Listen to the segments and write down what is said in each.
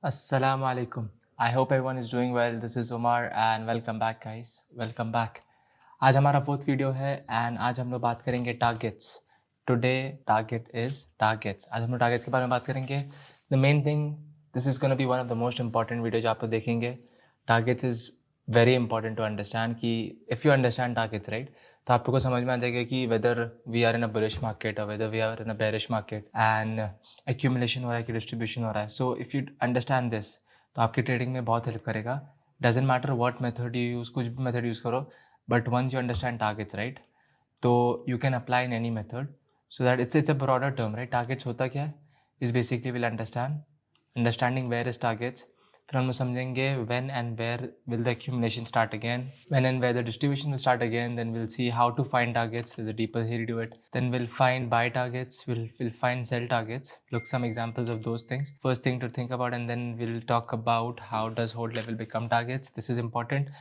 Assalamu alaikum. I hope everyone is doing well. This is Umar and welcome back guys. Welcome back. आज हमारा fourth video है and आज हम लोग बात करेंगे targets. Today target is targets. आज हम लोग टारगेट्स के बारे में बात करेंगे. The main thing, this is gonna be one of the most important video जो आप लोग देखेंगे. Targets is very important to understand कि if you understand targets right तो आपको समझ में आ जाएगा कि whether we are in a bullish market और whether we are in a bearish market and accumulation हो रहा है कि डिस्ट्रीब्यूशन हो रहा है. So if you understand this तो आपकी ट्रेडिंग में बहुत हेल्प करेगा. Doesn't matter what method you use, कुछ भी मेथड यूज़ करो, but once you understand targets right तो you can apply in any method. So that it's a broader term right. Targets होता क्या है is basically we'll understanding where is targets. फिर हम लोग समझेंगे when and where will the accumulation start again, when and where the distribution will start again. Then we'll see how to find targets. There's a deeper theory to it. Then we'll find buy targets, we'll find sell targets, look some examples of those things. First thing to think about, and then we'll talk about how does hold level become targets. This is important.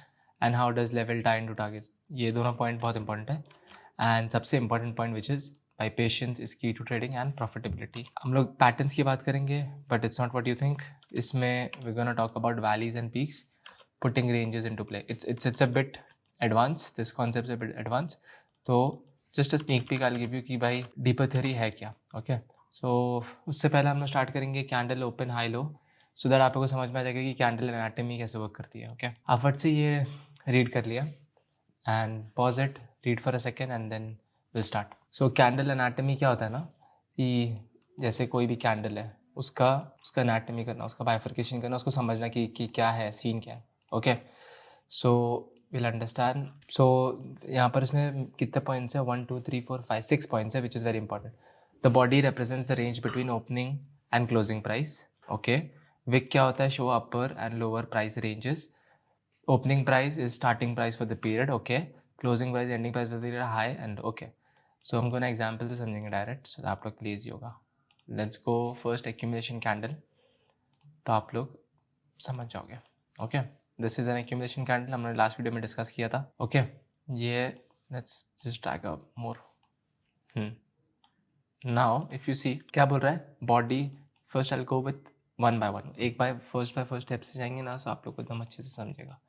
And how does level tie into targets. ये दोनों point बहुत important है. And सबसे important point which is by patience is key to trading and profitability. हम लोग patterns की बात करेंगे but it's not what you think. इसमें we gonna talk about valleys and peaks, putting ranges into play. It's a bit advance, this concept a bit advance. तो just a sneak peek I will give you कि भाई deeper theory है क्या. Okay so उससे पहले हम लोग start करेंगे candle open high low, so that आप लोगों को समझ में आ जाएगा कि कैंडल एनाटमी कैसे वर्क करती है. ओके आप फट से ये रीड कर लिया and pause it, read for a second and then will start. So candle anatomy क्या होता है ना कि जैसे कोई भी कैंडल है उसका एनाटमी करना, उसका बाइफर्केशन करना, उसको समझना कि क्या है, सीन क्या है. Okay so will understand. So यहाँ पर इसमें कितने पॉइंट्स है, 1 2 3 4 5 6 पॉइंट्स है which is very important. The body represents the range between opening and closing price. Okay wick क्या होता है, show upper and lower price ranges. Opening price is starting price for the period, okay. Closing price, ending price for the period, high and okay. So हम को ना example से समझेंगे direct, सो आप लोग प्लीज होगा. Let's go first accumulation candle, तो आप लोग समझ जाओगे. Okay this is an accumulation candle, हमने लास्ट वीडियो में डिस्कस किया था. ओके ये let's just track up more. Now if you see क्या बोल रहा है body. First I go with one by one, एक बाय फर्स्ट स्टेप से जाएंगे ना, सो आप लोग को एकदम अच्छे से समझेगा.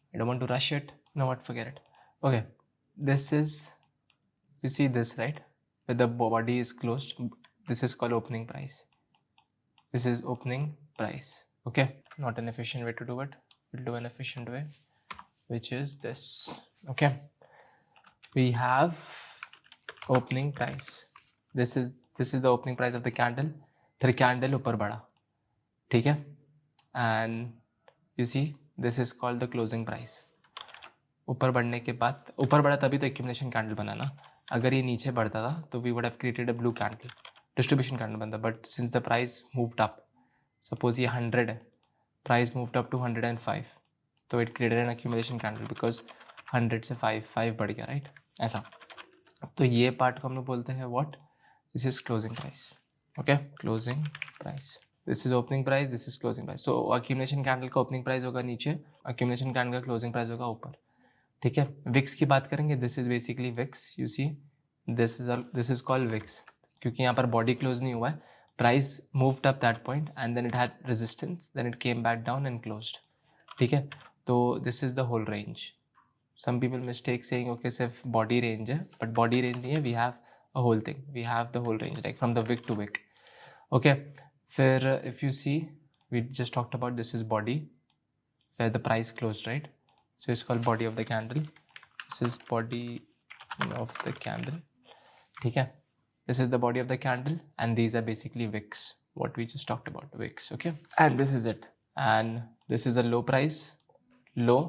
I don't want to rush it. No, what? Forget it. Okay, this is, you see this right? Where the body is closed. This is called opening price. This is opening price. Okay, not an efficient way to do it. We'll do an efficient way, which is this. Okay, we have opening price. This is the opening price of the candle. फिर candle ऊपर बढ़ा, ठीक है? And you see this is called the closing price. ऊपर बढ़ने के बाद, ऊपर बढ़ा तभी तो एक्यूमुलेशन कैंडल बना ना. अगर ये नीचे बढ़ता था तो we would have created a blue candle, distribution candle बनता. But since the price moved up, suppose ये 100 है, प्राइस मूव्ड अप टू 105, तो it created an accumulation candle because 100 से 5 बढ़ गया राइट, ऐसा. तो ये पार्ट को हम लोग बोलते हैं what, this is closing price. Okay closing price, this is opening price, this is closing price. So accumulation candle का ओपनिंग प्राइस होगा नीचे, अक्यूमुलेशन कैंडल का क्लोजिंग प्राइस होगा ऊपर, ठीक है. विक्स की बात करेंगे, this is basically wicks. You see this is called wicks, क्योंकि यहाँ पर बॉडी क्लोज नहीं हुआ है, price moved up that point and then it had resistance, then it came back down and closed, ठीक है. तो this is the whole range. Some people mistake saying okay सिर्फ बॉडी रेंज है, but body range नहीं है, we have a whole thing, we have the whole range like from the wick to wick. Okay फिर if you see, we just talked about this is body where the price closed right, so it's called body of the candle. This is body of the candle, ठीक है. This is the body of the candle and these are basically wicks, what we just talked about, wicks. Okay, and this is it, and this is a low price, low,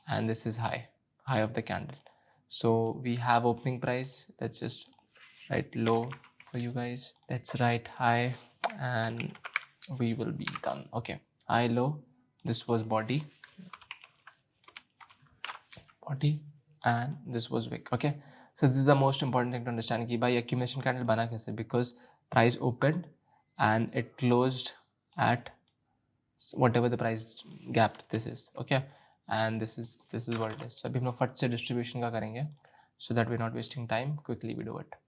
and this is high of the candle. So we have opening price, let's just write low for you guys, let's write high and we will be done. Okay, high low, this was body and this was wick. Okay, so this is the most important thing to understand कि भाई accumulation candle बना कैसे, because price opened and it closed at whatever the price gap this is. Okay, and this is what it is. So अभी हम लोग फट से distribution का करेंगे so that we're not wasting time, quickly we do it.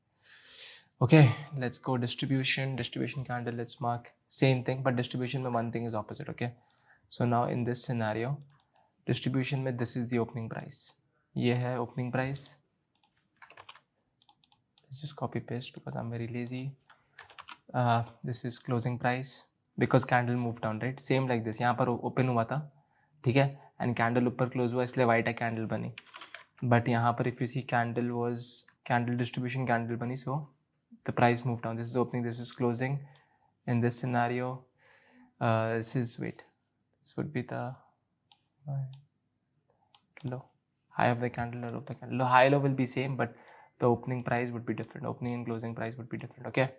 Okay, let's go distribution candle. Let's mark same thing, but distribution में one thing is opposite. Okay, so now in this scenario, distribution में this is the opening price. ये है opening price. Let's just copy paste because I'm very lazy. This is closing price because candle moved down, right? Same like this. यहाँ पर open हुआ था, ठीक है, and candle ऊपर close हुआ इसलिए white candle बनी. But यहाँ पर if you see candle was candle distribution candle बनी, so the price moved down. This is opening, this is closing. In this scenario, this would be the low, high of the candle, low of the candle. High low will be same, but the opening price would be different. Opening and closing price would be different. Okay,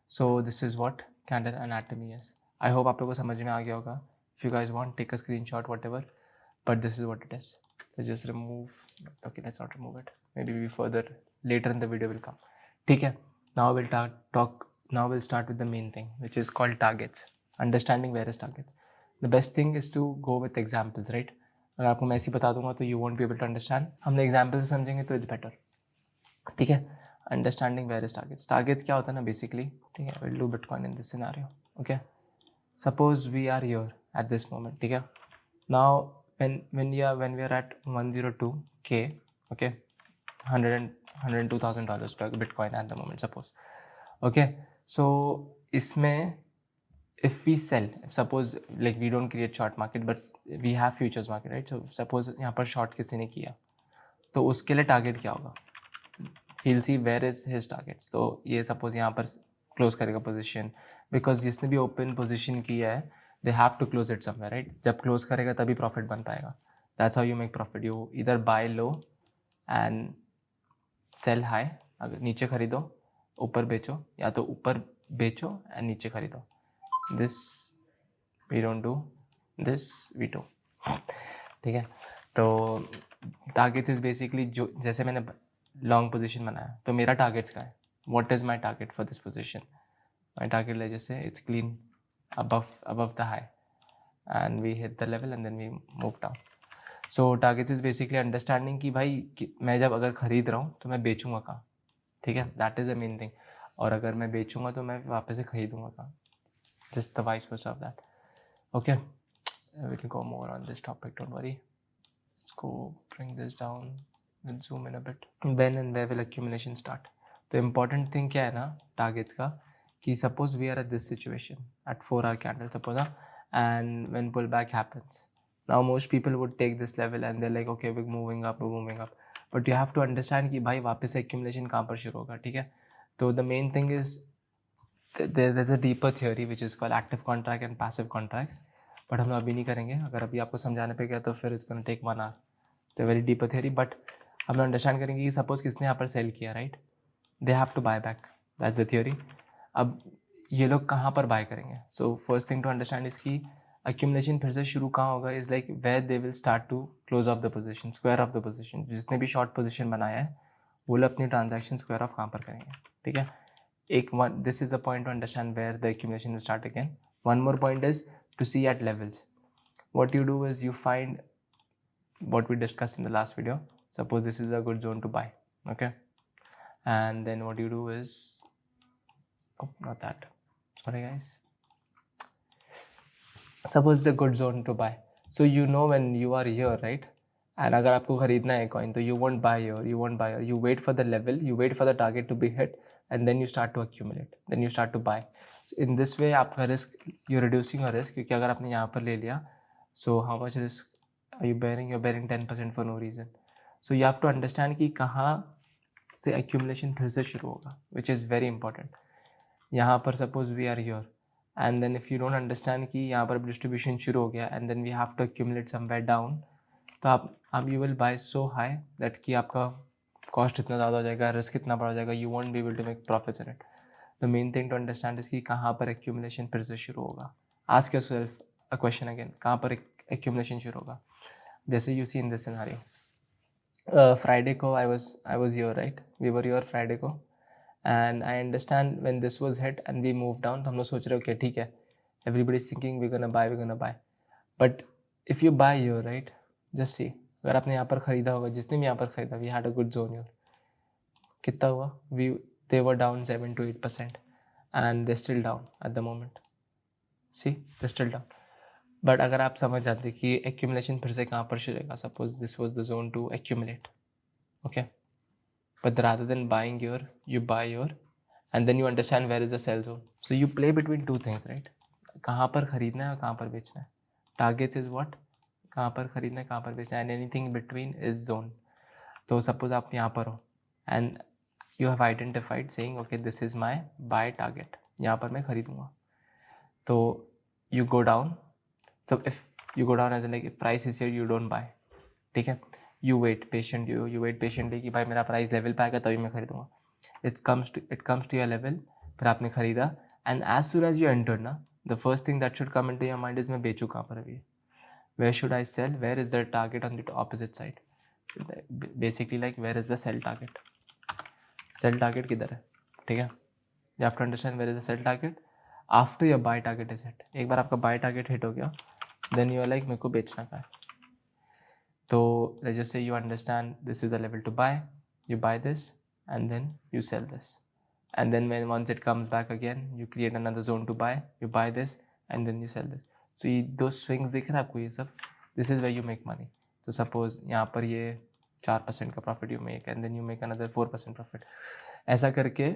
so this is what candle anatomy is. I hope आप लोगों को समझ में आ गया होगा. If you guys want, take a screenshot, whatever. But this is what it is. Let's just remove. Okay, let's not remove it. Maybe we further later in the video will come. ठीक है. Now we'll talk. Now we'll start with the main thing, which is called targets. Understanding various targets. The best thing is to go with examples, right? अगर आपको मैं ऐसे बता दूंगा तो you won't be able to understand. हमने example से समझेंगे तो it's better. ठीक है. Understanding various targets. Targets क्या होता है ना basically? ठीक है. We'll do Bitcoin in this scenario. Okay. Suppose we are here at this moment. ठीक है. Now when we are at 102k, okay, $102,000 per Bitcoin at the moment, suppose. Okay, so इसमें if we sell, suppose like we don't create short market but we have futures market, right? So suppose यहाँ पर short किसी ने किया तो उसके लिए target क्या होगा? He'll see where is his targets. तो ये suppose यहाँ पर close करेगा position because जिसने भी open position किया है they have to close it somewhere, right? जब close करेगा तभी profit बन पाएगा. That's how you make profit. You either buy low and sell high. अगर नीचे खरीदो ऊपर बेचो, या तो ऊपर बेचो and नीचे खरीदो. This we don't do, this we do. ठीक है. तो targets is basically जो जैसे मैंने long position बनाया तो मेरा targets क्या है? What is my target for this position? My target let's just say it's clean above the high and we hit the level and then we move down. So targets is basically understanding कि भाई मैं जब अगर खरीद रहा हूँ तो मैं बेचूंगा कहाँ, ठीक है, that is the main thing. और अगर मैं बेचूंगा तो मैं वापस से खरीदूंगा कहाँ, just the vice versa of that. Okay, we'll go more on this topic, don't worry. Let's go bring this down and zoom in a bit. When and where will accumulation start? The important thing क्या है ना targets का कि suppose we are at this situation at 4-hour candle suppose, and when pullback happens, now most people would take this level and they're like okay we're moving up, but you have to understand कि भाई वापस से accumulation कहाँ पर शुरू होगा, ठीक है. तो the main thing is there's a deeper theory which is called active contract and passive contracts, but हम लोग अभी नहीं करेंगे. अगर अभी आपको समझाने पे गया तो फिर it's gonna take 1 hour. It's a very deeper theory, but हम लोग अंडरस्टैंड करेंगे कि सपोज किसने यहाँ पर सेल किया, right, they have to buy back, that's the theory. अब ये लोग कहाँ पर बाय करेंगे? So first thing to understand इसकी एक्यूमुलेशन फिर से शुरू कहाँ होगा, is like where they will start to close off the position, square off the position. जिसने भी शॉर्ट पोजीशन बनाया है वो लोग अपनी ट्रांजैक्शन स्क्वायर ऑफ कहाँ पर करेंगे, ठीक है. एक one this is the point to understand where the accumulation will start again. One more point is to see at levels. what you do is you find what we discussed in the last video. Suppose this is a good zone to buy, okay, and then what you do is, oh not that, sorry guys, suppose it's a good zone to buy. So you know when you are here, right, and अगर आपको खरीदना है coin तो you won't buy here, you wait for the level, you wait for the target to be hit and then you start to accumulate, then you start to buy. So in this way आपका risk, you're reducing your risk, क्योंकि अगर आपने यहाँ पर ले लिया, so how much risk are you bearing? You're bearing 10% for no reason. So you have to understand कि कहाँ से accumulation फिर से शुरू होगा, which is very important. यहाँ पर suppose we are here and then if you don't understand कि यहाँ पर distribution शुरू हो गया and then we have to accumulate somewhere down, तो आप you will buy so high that कि आपका cost इतना ज़्यादा हो जाएगा, risk इतना बड़ा हो जाएगा, you won't be able to make profits in it. The main thing to understand is कि कहाँ पर accumulation फिर से शुरू होगा. Ask yourself a question again, कहाँ पर accumulation शुरू होगा. जैसे you see in this scenario, Friday को I was here, right, we were here Friday को, and I understand when this was hit and we moved down तो हम लोग सोच रहे हो कि ठीक है, everybody is thinking we're gonna buy, but if you buy here, right, just see, अगर आपने यहाँ पर ख़रीदा होगा, जिसने भी यहाँ पर ख़रीदा, we had a good zone here, कितना हुआ, they were down 7 to 8% and they're still down at the moment. See, they're still down. But अगर आप समझ जाते कि एक्यूमुलेशन फिर से कहाँ पर शुरू होगा, suppose this was the zone to accumulate, okay, but rather than buying your, you buy your, and then you understand where is the sell zone. So you play between two things, right? कहाँ पर खरीदना है और कहाँ पर बेचना है. Targets is what? कहाँ पर खरीदना है, कहाँ पर बेचना है, and anything between is zone. तो सपोज आप यहाँ पर हो and you have identified saying okay this is my buy target, यहाँ पर मैं खरीदूँगा. तो you go down. So if you go down as in like if price is here you don't buy, ठीक है, you wait patiently कि भाई मेरा price level पे आएगा तभी मैं खरीदूँगा. It comes to your level, फिर आपने खरीदा, and as soon as you entered ना, the first thing that should come into your mind is मैं बेचूँ कहाँ पर अभी, where should I sell, where is the target on the opposite side, basically like where is the sell target किधर है, ठीक है. You have to understand where is the sell target after your buy target is hit. एक बार आपका buy target hit हो गया, then you are like मेरे को बेचना का है. तो let's just say you understand this is the level to buy, you buy this and then you sell this, and then when once it comes back again you create another zone to buy, you buy this and then you sell this. So ये those swings दिख रहा है आपको, ये सब, this is where you make money. तो suppose यहाँ पर ये 4% का profit you make and then you make another 4% profit, ऐसा करके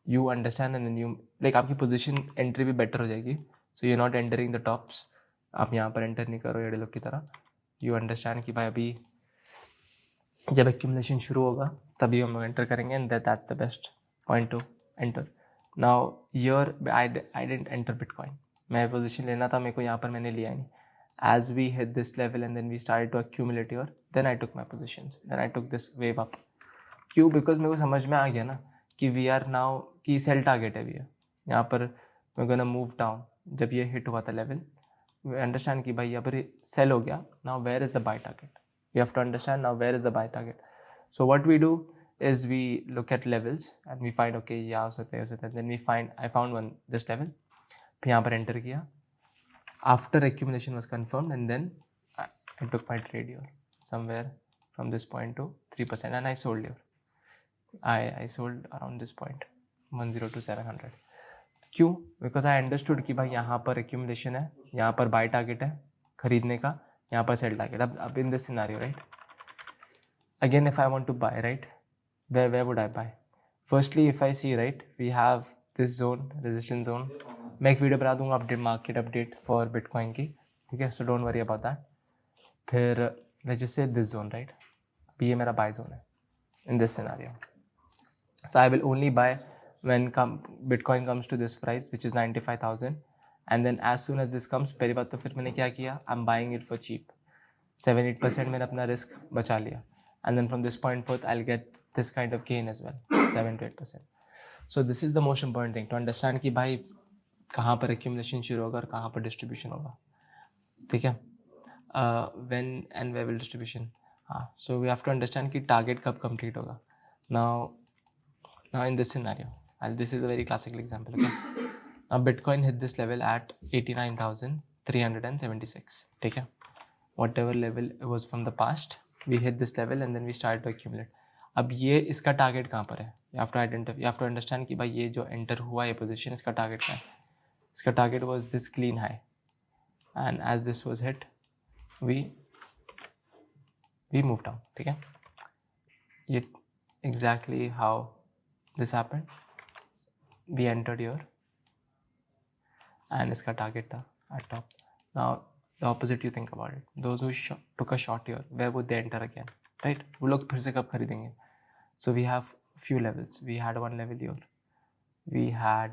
you understand and then you like आपकी position entry भी better हो जाएगी. So you're not entering the tops, आप यहाँ पर enter नहीं करो ये लोग की तरह. You understand कि भाई अभी जब accumulation शुरू होगा तभी हम लोग enter करेंगे and that's the best point to enter. Now here I didn't enter Bitcoin. मैं position लेना था मेरे को, यहाँ पर मैंने लिया नहीं. As we hit this level and then we started to accumulate here, then I took my positions, then I took this wave up. क्यों? Because मेरे को समझ में आ गया ना कि we are now कि sell target है भैया, यहाँ पर we're gonna move down. जब ये hit हुआ था level, we understand कि भाई यहाँ पर sell हो गया. Now where is the buy target? We have to understand now where is the buy target. So what we do is we look at levels and we find okay यहाँ हो सकता है, then we find I found one this level, फिर यहाँ पर enter किया after accumulation was confirmed and then I took my trade here somewhere from this point to 3% and I sold here. I sold around this point 102,700. क्यों? Because I understood कि भाई यहाँ पर accumulation है, यहाँ पर buy target है खरीदने का, यहाँ पर sell target. अब in this scenario, right? Again, if I want to buy, right? Where would I buy? Firstly, if I see, right, we have this zone, resistance zone. मैं एक वीडियो बना दूंगा update, market update for bitcoin की, ठीक है, so don't worry about that. फिर let's just say this zone, right, अभी ये मेरा बाय जोन है in this scenario. So I will only buy when bitcoin comes to this price which is 95,000 and then as soon as this comes, पहली बात तो फिर मैंने क्या किया, I am buying it for cheap. 7-8% मैंने अपना रिस्क बचा लिया, and then from this point forth I'll get this kind of gain as well, 7 to 8%. So this is the most important thing to understand कि भाई कहाँ पर accumulation शुरू होगा और कहाँ पर distribution होगा, ठीक है. When and where will distribution, हाँ, so we have to understand कि target कब complete होगा. Now in this scenario, and this is a very classical example, okay. Now Bitcoin hit this level at 89,376, ठीक है. Whatever level was from the past, we hit this level and then we started to accumulate. अब ये इसका target कहाँ पर है, you have to understand कि भाई ये जो एंटर हुआ ये पोजीशन, इसका टारगेट क्या है. इसका target was this clean high and as this was hit we move down, ठीक है. ये exactly how this happened, we entered here and इसका टारगेट था at top. Now the opposite you think about it, those who took a short here, where would they enter again, right? वो लोग फिर से कब खरीदेंगे. So we have few levels. We had one level here, we had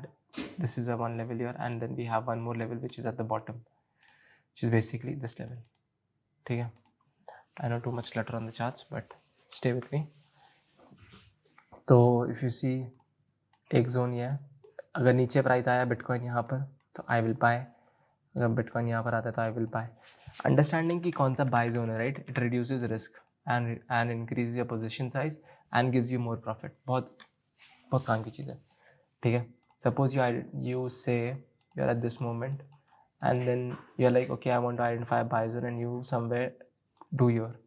this is a one level here, and then we have one more level which is at the bottom, which is basically this level, ठीक है. I know too much clutter on the charts but stay with me. तो if you see एक zone ये है, अगर नीचे price आया bitcoin यहाँ पर तो आई विल बाय, अगर बिटकॉइन यहाँ पर आता है तो आई विल बाय. अंडरस्टैंडिंग कि कौन सा बाय जोन है, right, it reduces risk and increase your position size and gives you more profit. बहुत बहुत काम की चीज़ है, ठीक है. Suppose you say you are at this moment and then you are like okay I want to identify buy zone and you somewhere do your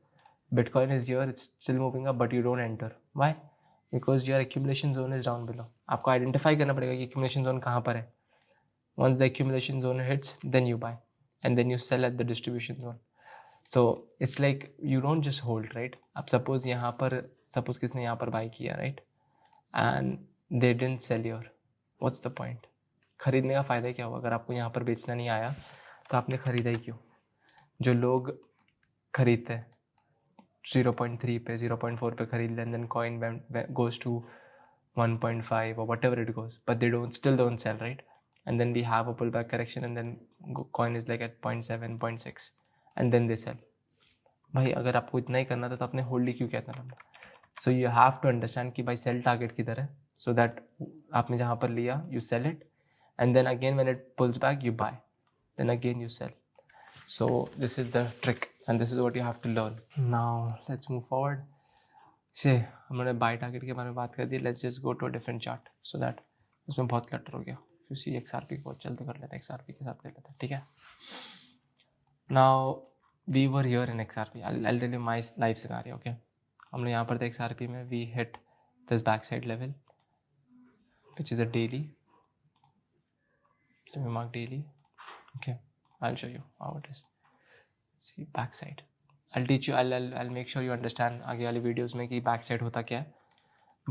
bitcoin is your, it's still moving up but you don't enter. Why? Because your accumulation zone is down below. आपको identify करना पड़ेगा कि accumulation zone कहाँ पर है. Once the accumulation zone hits then you buy and then you sell at the distribution zone. So it's like you don't just hold, right. अब suppose यहाँ पर, सपोज किसने यहाँ पर बाय किया, right, and they didn't sell your, what's the point. खरीदने का फ़ायदा क्या हुआ? अगर आपको यहाँ पर बेचना नहीं आया तो आपने ख़रीदा ही क्यों? जो लोग खरीदते हैं 0.3 पे, 0.4 पे खरीद लें, then coin goes to 1.5 or whatever it goes, but they still don't sell, right? And then we have a pullback correction and then coin is like at 0.7, 0.6 and then they sell. भाई अगर आपको इतना ही करना था तो आपने hold ही क्यों किया था लंबा? So you have to understand कि भाई सेल टारगेट किधर है, सो दैट आपने जहाँ पर लिया you sell it and then again when it pulls back you buy, then again you sell. So this is the trick and this is what you have to learn. Now let's move forward. से हमने bye target के बारे में बात कर दी. Let's just go to a different chart so that उसमें बहुत क्लटर हो गया. फिर सी XRP को जल्द कर लेते हैं, XRP के साथ कर लेते हैं, ठीक है. Now we were here in XRP. I'll tell you my live scenario, okay. हमने यहाँ पर थे XRP में, we hit this back side level which is a daily. Let me mark daily. Okay, I'll show you how it is. See backside. I'll teach you. I'll make sure you understand आगे वाली videos में कि backside होता क्या है.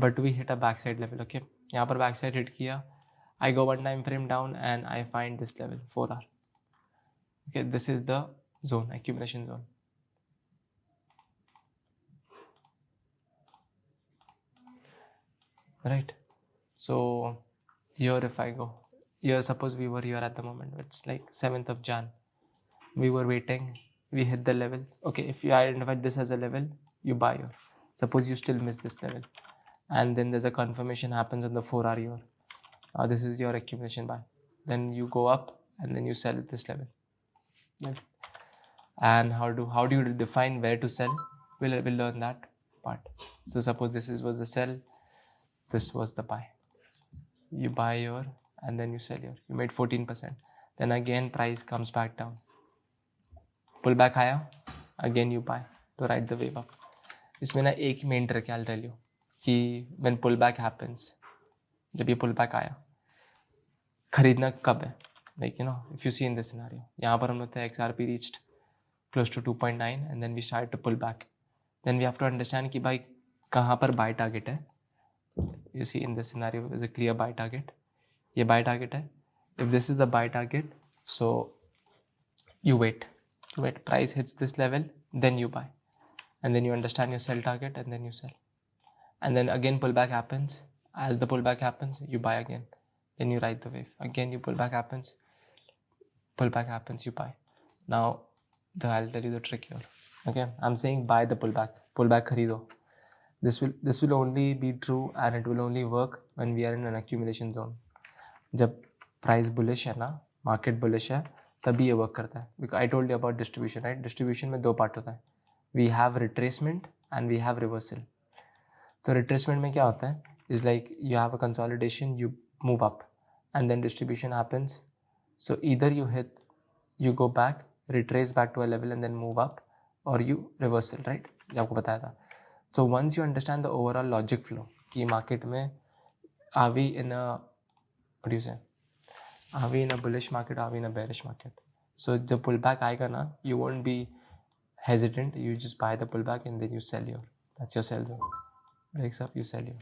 But we hit a backside level. Okay, यहाँ पर backside hit किया. I go one time frame down and I find this level 4R. Okay, this is the zone, accumulation zone. Right. So here if I go. Here suppose we were here at the moment, it's like 7th of Jan. We were waiting, we hit the level. Okay, if you identify this as a level, you buy here. Suppose you still miss this level and then there's a confirmation happens on the 4R here. This is your accumulation buy. Then you go up and then you sell at this level. Right. And how do you define where to sell? We'll learn that part. So suppose this was the sell, this was the buy. You buy here and then you sell here. You made 14%. Then again price comes back down. Pull back higher, again you buy to ride the wave up. इसमें ना एक main trick है, I'll tell you, कि when pull back happens, जब ये pull back आया, खरीदना कब है? Like you know, if you see in this scenario, यहाँ पर हम लोग थे XRP reached close to 2.9 and then we started to pull back. Then we have to understand कि भाई कहाँ पर buy target है. You see in this scenario is a clear buy target. ये buy target है. If this is the buy target, so you wait. Price hits this level, then you buy. And then you understand your sell target and then you sell. And then again pullback happens. As the pullback happens, you buy again. Then you ride the wave. Again you pullback happens, you buy. Now I'll tell you the trick here. Okay, I'm saying buy the pullback. Pullback खरीदो. This will only be true and it will only work when we are in an accumulation zone. जब price bullish है ना, market bullish है, तभी ये work करता है. Because I told you about distribution, right? Distribution में दो पार्ट होता है. We have retracement and we have reversal. तो retracement में क्या होता है? Is like you have a consolidation, you move up, and then distribution happens. So either you go back, retrace back to a level and then move up, or you reversal, right? जो आपको बताया था. So once you understand the overall logic flow, कि market में are we in a, what do you say? Are we in a bullish market? Are we in a bearish market? So जब pullback आएगा ना, you won't be hesitant. You just buy the pullback and then you sell here. That's your sell zone. Breaks up, you sell here.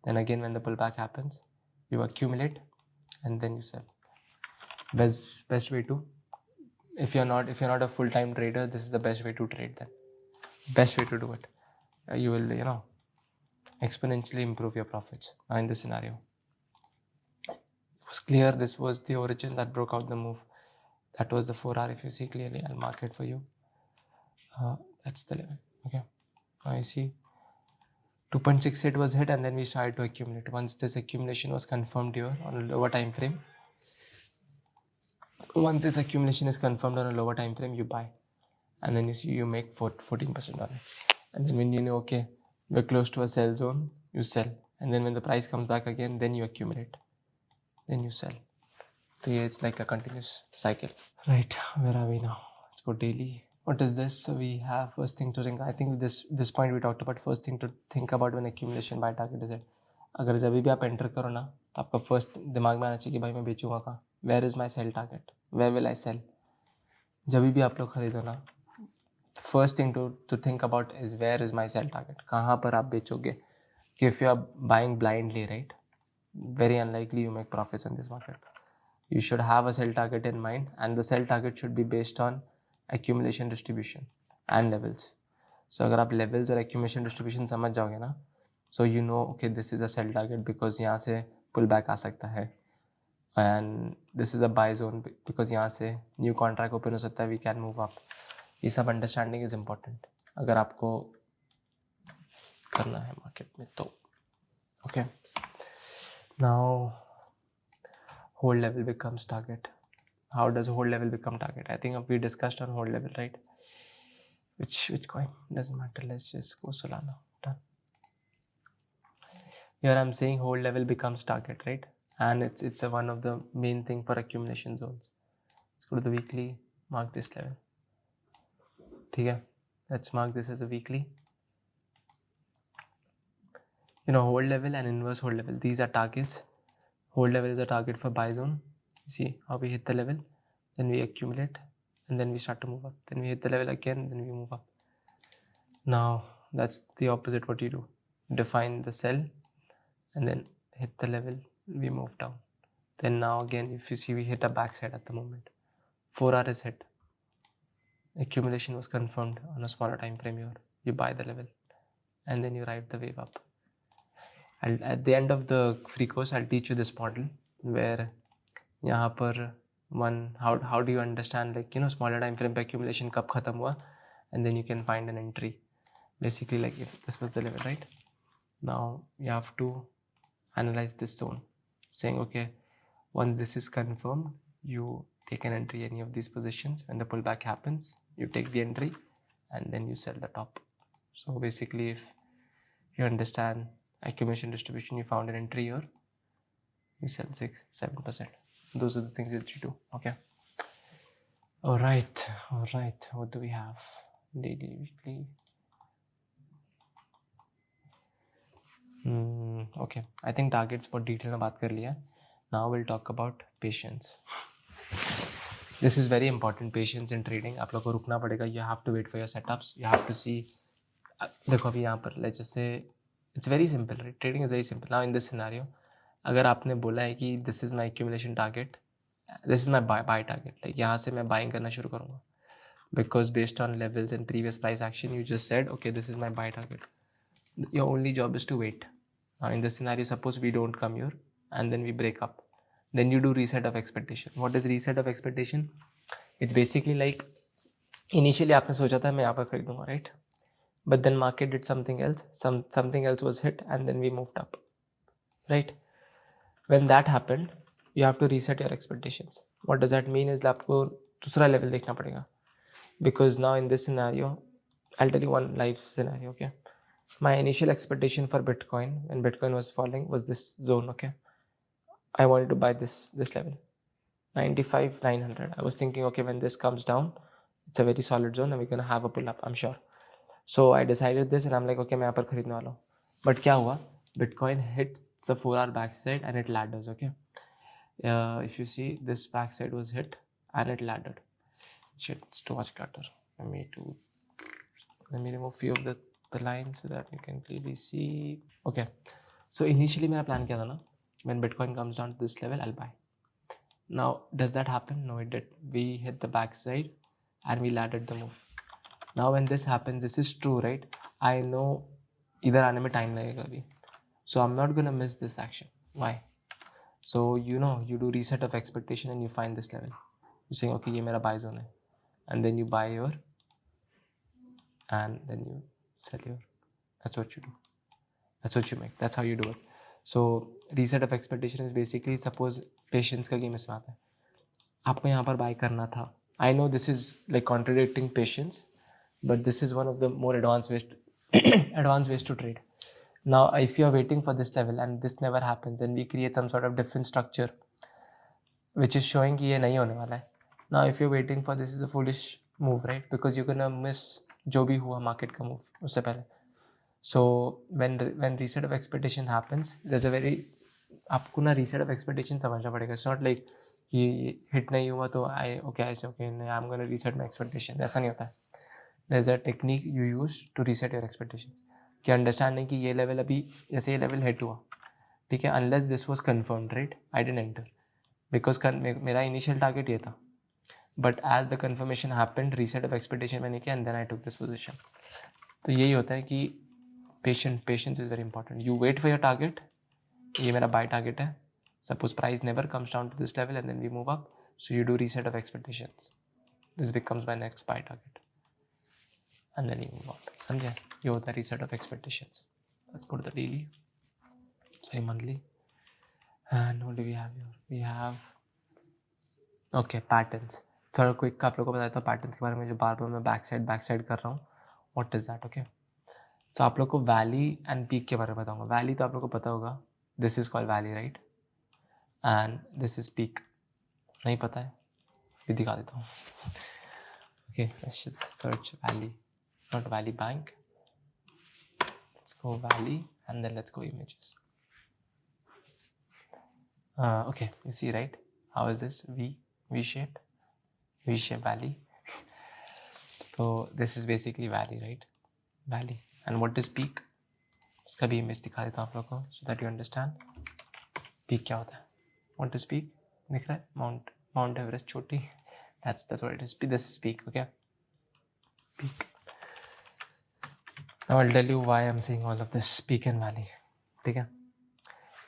Then again when the pullback happens, you accumulate and then you sell. Best way to, if you're not a full-time trader, this is the best way to trade. Then best way to do it. You will exponentially improve your profits. In this scenario, it was clear this was the origin that broke out the move. That was the 4R. If you see clearly, I'll mark it for you. That's the level. Okay, I see 2.68 was hit and then we started to accumulate. Once this accumulation was confirmed here on a lower time frame, once this accumulation is confirmed on a lower time frame, you buy and then you make 14% on it. And then when you know, okay, we're close to a sell zone, you sell. And then when the price comes back again, then you accumulate, then you sell. So yeah, it's like a continuous cycle. Right, where are we now? Let's go daily. what is this? So we have first thing to think. I think this point we talked about. First thing to think about when accumulation buy target is it. अगर जब भी आप enter करो ना तो आपका first दिमाग में आना चाहिए कि भाई मैं बेचूंगा कहाँ, where is my sell target, where will I sell. जब भी आप लोग खरीदो ना, first thing to think about is where is my sell target, कहाँ पर आप बेचोगे. कि if you are buying blindly, right, very unlikely you make profits in this market. You should have a sell target in mind, and the sell target should be based on accumulation, distribution and levels. So अगर आप levels और accumulation distribution समझ जाओगे ना, so you know okay this is a sell target because यहाँ से pull back आ सकता है, and this is a buy zone because यहाँ से new contract open हो सकता है, we can move up. ये सब understanding is important अगर आपको करना है market में तो. Okay, now hold level becomes target. How does hold level become target? I think we discussed on hold level, right? Which coin doesn't matter. Let's just go Solana. Done. Here I'm saying hold level becomes target, right? And it's one of the main thing for accumulation zones. Let's go to the weekly. Mark this level. Okay, let's mark this as a weekly. You know, hold level and inverse hold level, these are targets. Hold level is a target for buy zone. See how we hit the level, then we accumulate, and then we start to move up. Then we hit the level again, then we move up. Now that's the opposite what you do. Define the sell and then hit the level, we move down. Then now again, if you see, we hit a backside at the moment. 4 hour is hit. Accumulation was confirmed on a smaller time frame here. You buy the level and then you ride the wave up. At the end of the free course, I'll teach you this model where यहाँ पर one, how do you understand, like, you know, smaller time frame पे accumulation कब खत्म हुआ, and then you can find an entry. Basically, like if this was the level, right? Now you have to analyze this zone, saying okay, once this is confirmed, you take an entry any of these positions. When the pullback happens, you take the entry and then you sell the top. So basically, if you understand accumulation distribution, you found an entry here, you sell 6-7%. Those are the things that you do. Okay, all right, what do we have? Daily, weekly. Okay, I think targets बहुत detail में बात कर लिया. Now we'll talk about patience. This is very important, patience in trading. आप लोग को रुकना पड़ेगा. You have to wait for your setups. You have to see. देखो अभी यहाँ पर let's just say it's very simple, right? Trading is very simple. Now in this scenario, अगर आपने बोला है कि this is my accumulation target, this is my buy target, like यहाँ से मैं buying करना शुरू करूँगा, because based on levels and previous price action, you just said okay, this is my buy target. Your only job is to wait. Now in this scenario, suppose we don't come here and then we break up, then you do reset of expectation. What is reset of expectation? It's basically like initially आपने सोचा था मैं यहाँ पर खरीदूंगा, right? But then market did something else, something else was hit, and then we moved up, right? When that happened, you have to reset your expectations. What does that mean is आपको दूसरा level देखना पड़ेगा, because now in this scenario, I'll tell you one live scenario. Okay, my initial expectation for Bitcoin when Bitcoin was falling was this zone. Okay, I wanted to buy this level, 95,900. I was thinking, okay, when this comes down, it's a very solid zone and we're gonna have a pull up, I'm sure. So I decided this and I'm like, okay, मैं यहाँ पर खरीदने वाला हूँ. But क्या हुआ? Bitcoin hits the 4 hour backside and it ladders. Okay, if you see, this backside was hit and it laddered. Shit, it's too much clutter. Let me remove few of the lines so that you can clearly see. Okay, so initially मेरा plan क्या था ना, when Bitcoin comes down to this level, I'll buy. Now, does that happen? No, it did. We hit the backside and we laddered the move. Now, when this happens, this is true, right? I know इधर आने में time लगेगा अभी. So I'm not gonna miss this action. Why? So you know, you do reset of expectation and you find this level. You're saying, okay, ये मेरा buy zone है, and then you buy your, and then you sell your. That's what you do. That's what you make. That's how you do it. So reset of expectation is basically, suppose patience का game इसमें आता है. आपको यहाँ पर buy करना था. I know this is like contradicting patience, but this is one of the more advanced ways to trade. Now, if you are waiting for this level and this never happens, and we create some sort of different structure which is showing कि ये नहीं होने वाला है. Now, if you're waiting for this is a foolish move, right? Because you're gonna miss जो भी हुआ market का move उससे पहले. So when reset of expectation happens, there's a very आपको ना reset of expectation समझना पड़ेगा. It's not like ये hit नहीं हुआ तो I say okay I'm gonna reset my expectation. ऐसा नहीं होता है. There's a technique you use to reset your expectations. कि understanding कि ये level अभी जैसे ये level hit हुआ, ठीक है, unless this was confirmed, right? I didn't enter because मेरा initial target ये था. But as the confirmation happened, reset of expectation मैंने किया and then I took this position. तो यही होता है कि patience is very important. You wait for your target. ये मेरा buy target है. Suppose price never comes down to this level and then we move up. So you do reset of expectations. This becomes my next buy target. And then you move up. समझे? ये होता है reset of expectations. Let's go to the daily. Sorry, monthly. And what do we have here? We have okay patterns. थोड़ा quick आप लोगों को बताता हूँ पैटर्न्स के बारे में जो बार बार मैं बैक साइड कर रहा हूँ. What is that? ओके, तो आप लोग को वैली एंड पीक के बारे में बताऊंगा. वैली तो आप लोग को पता होगा, this is called valley, right? And this is peak. नहीं पता है? ये दिखा देता हूँ. Okay, let's just search valley, not valley bank. Let's go valley and then let's go images. Okay, you see, right? How is this V shape? V shape valley. So this is basically valley, right? Valley. And what is peak? इसका भी image दिखा देता हूँ आप लोग को so that you understand. Peak क्या होता है? What is peak? दिख रहा है? Mount Everest चोटी. That's what it is. This is peak, okay? Peak. Now I'll tell you why I'm saying all of this peak and valley. ठीक है?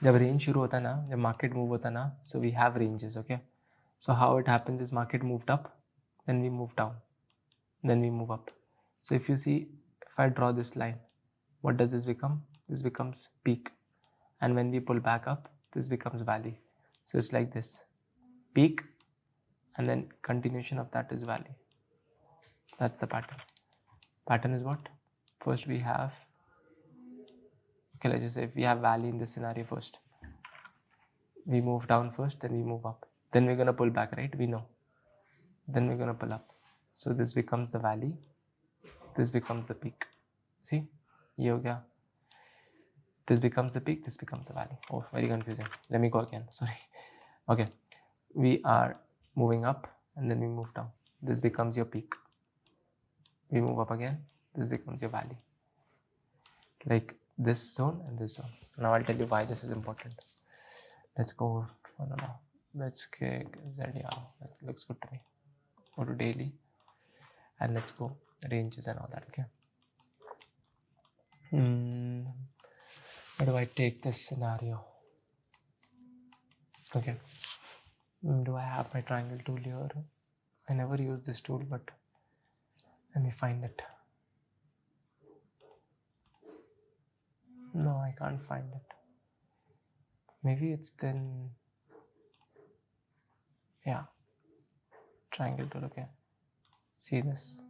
जब रेंज शुरू होता है ना, जब मार्केट मूव होता है ना, so we have ranges, okay? So how it happens is market moved up, then we move down, then we move up. So if you see, if I draw this line, what does this become? This becomes peak. And when we pull back up, this becomes valley. So it's like this, peak, and then continuation of that is valley. That's the pattern. Pattern is what? First we have, okay, let's just say if we have valley in this scenario first, we move down first, then we move up. Then we're going to pull back, right? We know. Then we're going to pull up. So this becomes the valley. This becomes the peak. See? Ye ho gaya. This becomes the peak. This becomes the valley. Oh, very confusing. Let me go again. Sorry. Okay. We are moving up and then we move down. This becomes your peak. We move up again. This becomes your valley. Like this zone and this zone. Now I'll tell you why this is important. Let's go. I don't know. Let's kick Z. Yeah, that looks good to me. Go to daily and let's go ranges and all that. Okay. How do I take this scenario? Okay. Do I have my triangle tool here? I never use this tool, but let me find it. No, I can't find it. Maybe it's then, yeah, triangle tool. Okay, see this?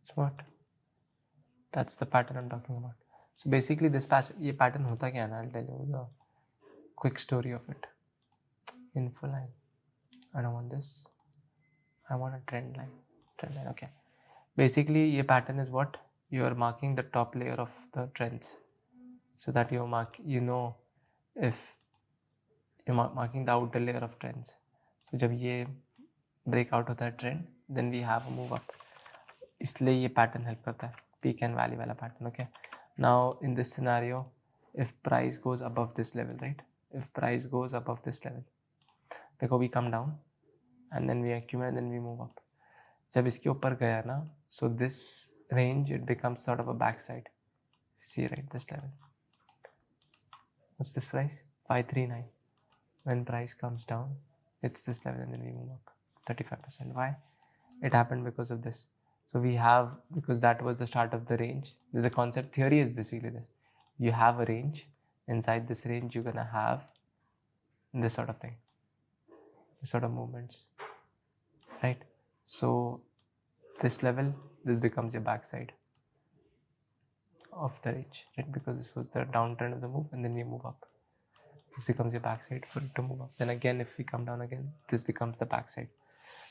It's what? That's the pattern I'm talking about. So basically this ये pattern होता क्या है ना? I'll tell you the quick story of it. Info line. I don't want this. I want a trend line. Okay. Basically ये pattern is what? You are marking the top layer of the trends, so that you know if you're marking the outer layer of trends. So जब ये break out होता है trend, then we have a move up. इसलिए ये pattern help करता है, peak and valley वाला pattern. Okay. Now in this scenario, if price goes above this level, right? If price goes above this level, देखो we come down and then we accumulate and then we move up. जब इसके ऊपर गया ना, so this range it becomes sort of a backside. See, right, this level. What's this price? 539. When price comes down, it's this level and then we move up 35%. Why? It happened because of this. So we have, because that was the start of the range. There's a concept, theory is basically this. You have a range. Inside this range, you're gonna have this sort of thing, this sort of movements, right? So this level, this becomes your backside of the range, right? Because this was the downtrend of the move and then we move up. This becomes your backside for it to move up. Then again, if we come down again, this becomes the backside.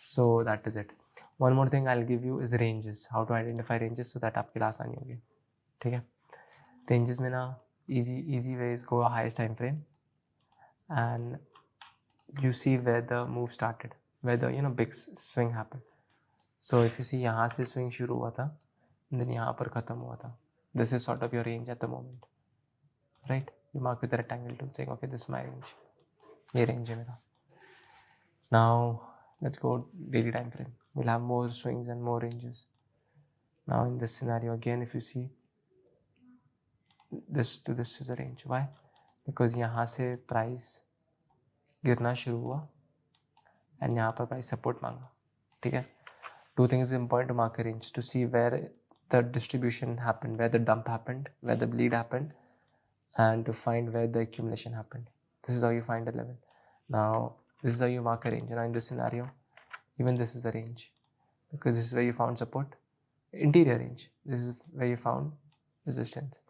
So that is it. One more thing I'll give you is ranges, how to identify ranges so that आपके लिए आसानी होगी. ठीक है. Ranges में ना easy way is go highest time frame and you see where the move started, where the big swing happened. So if you see यहाँ से swing शुरू हुआ था then यहाँ पर ख़त्म हुआ था. This is sort of your range at the moment, right? You mark with a rectangle tool saying okay, this is my range. ये range है मेरा. Now let's go daily time frame. We'll have more swings and more ranges. Now in this scenario again, if you see this to this is a range. Why? Because यहाँ से price गिरना शुरू हुआ and यहाँ पर price support मांगा. ठीक है. Two things important to mark a range to see where the distribution happened, where the dump happened, where the bleed happened, and to find where the accumulation happened. This is how you find a level. Now this is how you mark a range. Now in this scenario, even this is a range because this is where you found support, interior range. This is where you found resistance.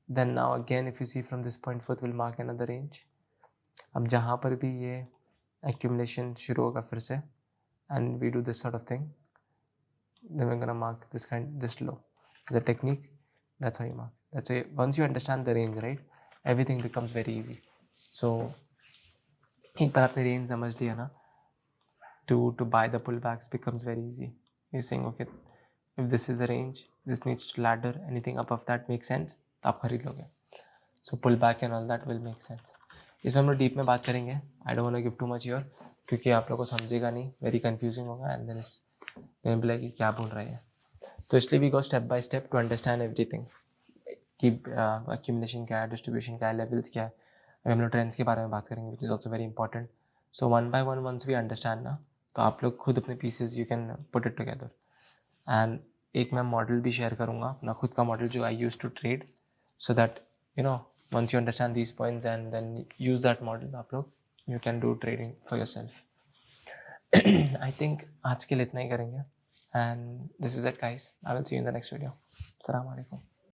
Then now again, if you see from this point forth, we'll mark another range. अब जहाँ पर भी ये accumulation शुरू होगा फिर से, and we do this sort of thing, then we're gonna mark this low. The technique, that's how you mark. That's why once you understand the range, right, everything becomes very easy. So एक बार आपने range समझ लिया ना, to buy the pullbacks becomes very easy. You're saying okay, if this is a range, this needs to ladder, anything above that makes sense, तो आप खरीद लोगे. So pullback and all that will make sense. इसमें हम लोग deep में बात करेंगे. I don't want to give too much here क्योंकि आप लोगों को समझेगा नहीं, very confusing होगा and then मैं बोला कि क्या बोल रहे हैं. तो इसलिए we go step by step to understand everything. कि accumulation क्या है, distribution क्या है, levels क्या है. अभी हम लोग ट्रेंड्स के बारे में बात करेंगे which is also very important. So one by one once we understand ना, तो आप लोग खुद अपने pieces you can put it together. And एक मैं मॉडल भी शेयर करूँगा, अपना खुद का मॉडल जो I used to trade, so that once you understand these points and then use that model, आप लोग you can do trading for yourself. I think आज के लिए इतना ही करेंगे. And this is it guys. I will see you in the next video. Assalamu alaikum.